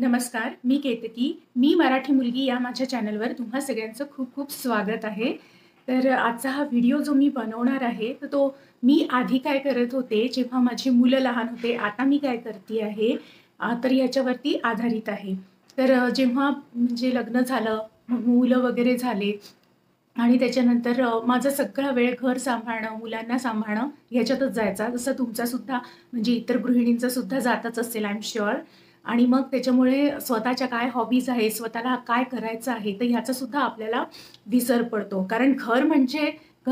नमस्कार, मी केतकी. मी मराठी मुलगी या माझ्या चॅनलवर तुम्हा सगळ्यांचं खूप खूप स्वागत आहे. तर आजचा हा व्हिडिओ जो मी बनवणार आहे, तर तो मी आधी काय करत होते, जेव्हा माझी मुलं लहान होते, आता मी काय करते आहे, तर याच्यावरती आधारित आहे. तर जेव्हा म्हणजे लग्न झालं, मुलं वगैरे झाले आणि त्याच्यानंतर माझा सगळा वेळ घर सांभाळणं, मुलांना सांभाळणं ह्याच्यातच जायचा. जसं तुमचासुद्धा म्हणजे इतर गृहिणींचा सुद्धा जातच असेल आय एम शुअर. आणि मग त्याच्यामुळे स्वतःच्या काय हॉबीज आहे, स्वतःला काय करायचं आहे, तर ह्याचा सुद्धा आपल्याला विसर पडतो. कारण घर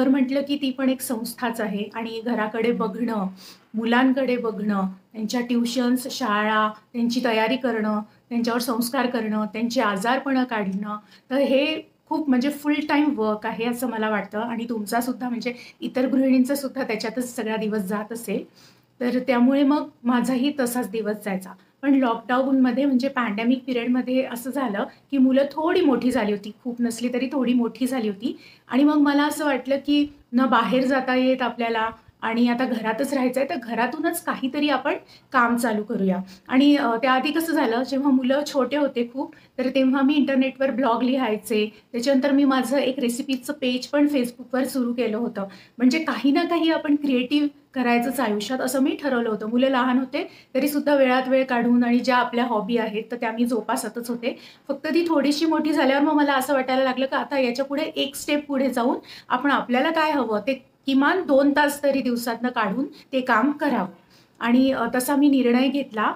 म्हटलं की ती पण एक संस्थाच आहे आणि घराकडे बघणं, मुलांकडे बघणं, त्यांच्या ट्युशन्स, शाळा, त्यांची तयारी करणं, त्यांच्यावर संस्कार करणं, त्यांची आजारपणं काढणं, तर हे खूप म्हणजे फुल टाईम वर्क आहे असं मला वाटतं आणि तुमचा सुद्धा म्हणजे इतर गृहिणींचा सुद्धा त्याच्यातच सगळा दिवस जात असेल. तर त्यामुळे मग माझाही तसाच दिवस जायचा. पण लॉकडाऊनमध्ये म्हणजे पॅन्डेमिक पिरियडमध्ये असं झालं, की मुलं थोडी मोठी झाली होती. खूप नसली तरी थोडी मोठी झाली होती आणि मग मला असं वाटलं, की न बाहेर जाता येत आपल्याला आणि आता घरातच राहायचंय, तर घरातूनच काहीतरी आपण काम चालू करूया. आणि त्याआधी कसं झालं, जेव्हा मुलं छोटे होते खूप, तर तेव्हा मी इंटरनेटवर ब्लॉग लिहायचे. त्याच्यानंतर मी माझं एक रेसिपीचं पेज पण Facebookवर सुरू केलं होतं. म्हणजे काही ना काही आपण क्रिएटिव्ह करायचंच आयुष्यात असं मी ठरवलं होतं. मुलं लहान होते तरीसुद्धा वेळात वेळ काढून आणि ज्या आपल्या हॉबी आहेत, तर त्या मी जोपासतच होते. फक्त ती थोडीशी मोठी झाल्यावर मग मला असं वाटायला लागलं, की आता याच्यापुढे एक स्टेप पुढे जाऊन आपण आपल्याला काय हवं ते किमान 2 तास तरी दिवसातनं काढून ते काम करावं. आणि तसा मी निर्णय घेतला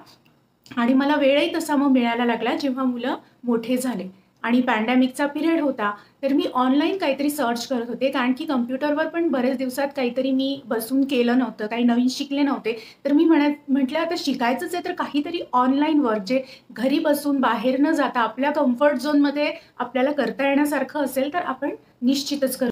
आणि मला वेळही तसा मग मिळायला लागला जेव्हा मुलं मोठे झाले आणि पॅन्डेमिकचा पिरियड होता. तर मी ऑनलाईन काहीतरी सर्च करत होते कारण की कम्प्युटरवर पण बरेच दिवसात काहीतरी मी बसून केलं नव्हतं, काही नवीन शिकले नव्हते. तर मी म्हटलं आता शिकायचंच आहे तर काहीतरी ऑनलाईन वर्क जे घरी बसून बाहेर न जाता आपल्या कम्फर्ट झोनमध्ये आपल्याला करता येण्यासारखं असेल तर आपण निश्चितच करू.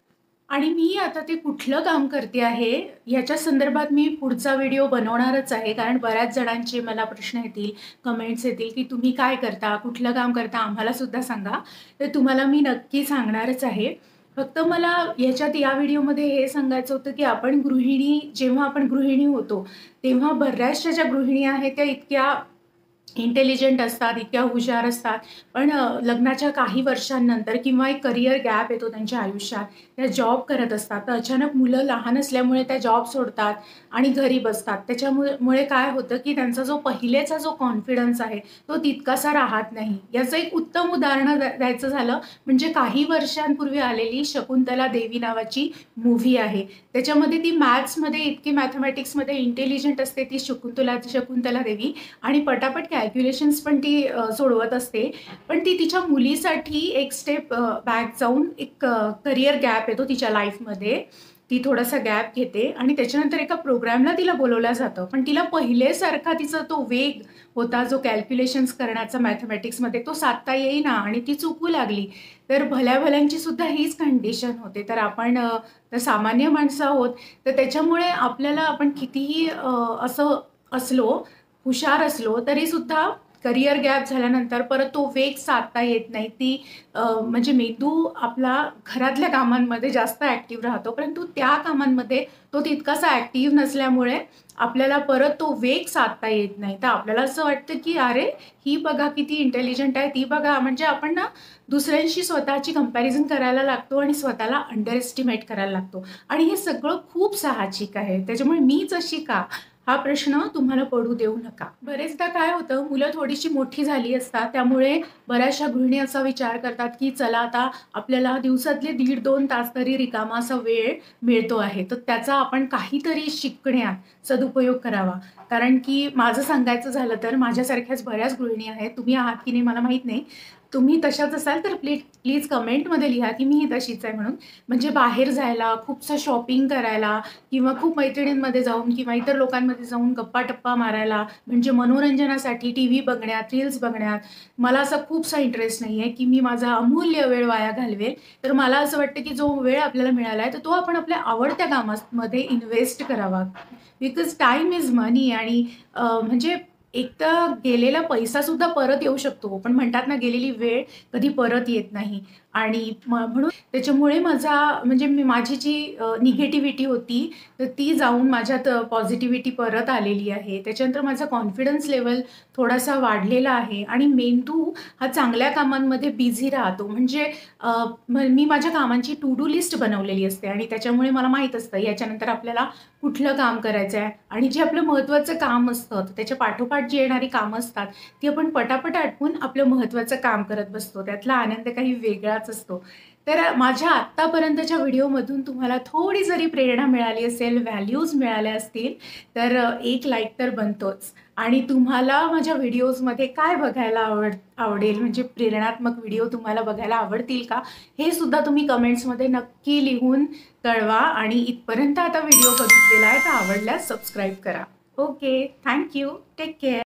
आणि मी आता ते कुठलं काम करते आहे, याच्या संदर्भात मी पुढचा व्हिडिओ बनवणारच आहे. कारण बऱ्याच जणांचे मला प्रश्न येतील, कमेंट्स येतील, की तुम्ही काय करता? कुठलं काम करता? आम्हाला सुद्धा सांगा. तर तुम्हाला मी नक्की सांगणारच आहे. फक्त मला याच्यात या व्हिडिओमध्ये हे सांगायचं होतं, की जेव्हा आपण गृहिणी होतो, तेव्हा बऱ्याचशा ज्या गृहिणी आहेत, त्या इतक्या इंटेलिजंट असतात, इतक्या हुशार असतात. पण लग्नाच्या काही वर्षांनंतर किंवा एक करियर गॅप येतो त्यांच्या आयुष्यात. त्या जॉब करत असतात. तर अचानक मुलं लहान असल्यामुळे त्या जॉब सोडतात आणि घरी बसतात. त्याच्यामुळे काय होतं, की त्यांचा जो पहिलेचा जो कॉन्फिडन्स आहे, तो तितकासा राहत नाही. याचं एक उत्तम उदाहरण द्यायचं झालं म्हणजे काही वर्षांपूर्वी आलेली शकुंतला देवी नावाची मूव्ही आहे. त्याच्यामध्ये ती मॅथ्समध्ये इतकी मॅथमॅटिक्समध्ये इंटेलिजंट असते ती शकुंतला देवी आणि पटापट कॅल्क्युलेशन्स पण ती सोडवत असते. पण ती तिच्या मुलीसाठी एक स्टेप बॅक जाऊन एक करियर गॅप येतो तिच्या लाईफमध्ये. ती थोडासा गॅप घेते आणि त्याच्यानंतर एका प्रोग्रामला तिला बोलवलं जातं. पण तिला पहिलेसारखा तिचा तो वेग होता जो कॅल्क्युलेशन्स करण्याचा मॅथमॅटिक्समध्ये तो साधता येईना आणि ती चुकू लागली. तर भल्याभल्यांची सुद्धा हीच कंडिशन होते. तर आपण तर सामान्य माणसं आहोत. तर त्याच्यामुळे आपल्याला आपण कितीही असं असलो हुशार असलो तरीसुद्धा करियर गॅप झाल्यानंतर परत तो वेग साधता येत नाही. म्हणजे मेंदू आपला घरातल्या कामांमध्ये जास्त ॲक्टिव्ह राहतो, परंतु त्या कामांमध्ये तो तितकासा ॲक्टिव्ह नसल्यामुळे आपल्याला परत तो वेग साधता येत नाही. तर आपल्याला असं वाटतं, की अरे, ही बघा किती इंटेलिजंट आहे, ती बघा म्हणजे आपण ना दुसऱ्यांशी स्वतःची कंपॅरिझन करायला लागतो आणि स्वतःला अंडर एस्टिमेट करायला लागतो आणि हे सगळं खूप साहजिक आहे. त्याच्यामुळे मीच अशी का? हा प्रश्न तुम्हाला पडू देऊ नका. बरेचदा काय होतं, मुलं थोडीशी मोठी झाली असतात, त्यामुळे बऱ्याचशा गृहिणी असा विचार करतात, की चला आता आपल्याला दिवसातले 1.5-2 तास तरी रिकामा असा वेळ मिळतो आहे, तर त्याचा आपण काहीतरी शिकण्यात सदुपयोग करावा. कारण की माझं सांगायचं झालं तर माझ्यासारख्याच बऱ्याच गृहिणी आहेत. तुम्ही आहात की नाही मला माहीत नाही. तुम्ही तशाच असाल तर प्लीज कमेंटमध्ये लिहा, की मीही तशीच आहे म्हणून. म्हणजे बाहेर जायला, खूपसं शॉपिंग करायला किंवा खूप मैत्रिणींमध्ये जाऊन किंवा इतर लोकांमध्ये जाऊन गप्पा-टप्पा मारायला, म्हणजे मनोरंजनासाठी टीव्ही बघण्यात, रील्स बघण्यात मला असा खूपसा इंटरेस्ट नाही आहे, की मी माझा अमूल्य वेळ वाया घालवेल. तर मला असं वाटतं, की जो वेळ आपल्याला मिळाला आहे, तर तो आपण आपल्या आवडत्या कामामध्ये इन्व्हेस्ट करावा. बिकॉज टाईम इज मनी आणि म्हणजे एक तर गेलेला पैसासुद्धा परत येऊ शकतो, पण म्हणतात ना, गेलेली वेळ कधी परत येत नाही. आणि म्हणून त्याच्यामुळे म्हणजे माझी जी निगेटिव्हिटी होती, तर ती जाऊन माझ्यात पॉझिटिव्हिटी परत आलेली आहे. त्याच्यानंतर माझा कॉन्फिडन्स लेव्हल थोडासा वाढलेला आहे आणि मेंदू हा चांगल्या कामांमध्ये बिझी राहतो. म्हणजे मी माझ्या कामांची टू डू लिस्ट बनवलेली असते आणि त्याच्यामुळे मला माहीत असतं याच्यानंतर आपल्याला कुठलं काम करायचं आहे आणि जे आपलं महत्त्वाचं काम असतं, त्याच्या पाठोपाठ जी येणारी कामं असतात, ती आपण पटापट आटपून आपलं महत्त्वाचं काम करत बसतो. त्यातला आनंद काही वेगळाच असतो. तर माझ्या आत्तापर्यंतच्या व्हिडिओमधून तुम्हाला थोडी जरी प्रेरणा मिळाली असेल, व्हॅल्यूज मिळाल्या असतील, तर एक लाईक तर बनतोच. आणि तुम्हाला माझ्या व्हिडिओजमध्ये काय बघायला आवडेल, म्हणजे प्रेरणात्मक व्हिडिओ तुम्हाला बघायला आवडतील का? हे सुद्धा तुम्ही कमेंट्समध्ये नक्की लिहून कळवा. आणि इथपर्यंत आता व्हिडिओ बघितलेला आहे तर आवडल्यास सबस्क्राईब करा. Okay, thank you. Take care.